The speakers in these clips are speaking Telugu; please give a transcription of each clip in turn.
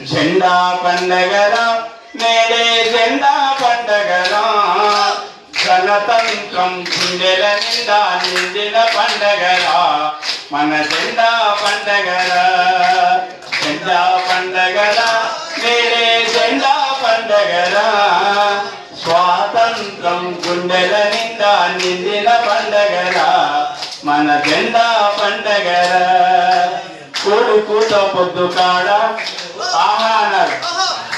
జెండా పండగరా నేడే జెండా పండగరా గణతంత్రం గుండెల నిండా నిండిన పండగరా మన జెండా పండగరా జెండా పండగరా నేడే జెండా పండగరా స్వాతంత్రం గుండెల నిండా నిండిన పండగరా మన జెండా పండగరా కొడుకుతో పొద్దు కాడ ఆహా అన్నారు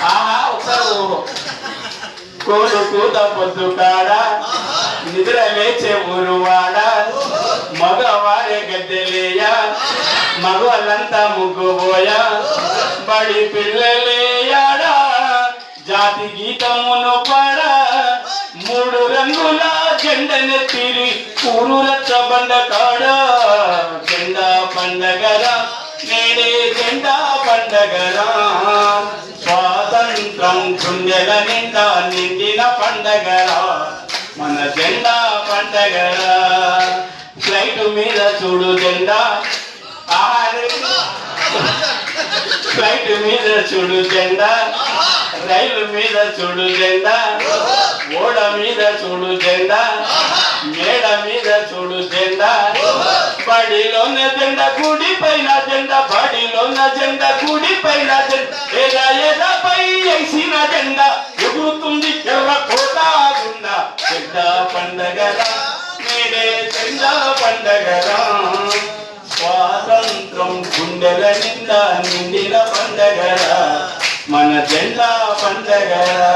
ఆహా ఒకసారి కొడుకుతో పొద్దు కాడ నిద్ర లేచే ఊరువాడ మగవారే గద్దెలేయ మగవాళ్ళంతా ముగ్గుపోయా బడి పిల్లలేయాడా జాతి గీతమును పాడ మూడు రంగుల జెండనెత్తిరి ఊరు రచ్చబండ కాడ జెండా పండగరా నేడే జెండా పండగరా స్వాతంత్రం గుండెల నిండా నిండిన పండగరా మన జెండా పండగరా ఫ్లైట్ మీద చూడు జెండా ఫ్లైట్ మీద చూడు జెండా రైలు మీద చూడు జెండా ఓడ మీద చూడు జెండా మేడ మీద చూడు జెండా బడిలోన జెండా గుడి పైన జెండా బడిలోన జెండా గుడి పైన జెండా ఎదపై వేసిన జెండా ఎగురుతుంది ఎర్ర కోట గుండా జెండా పండగరా నేడే జెండా పండగరా స్వాతంత్రం గుండెల నిండా నిండిన పండగరా మన జెండా పండగరా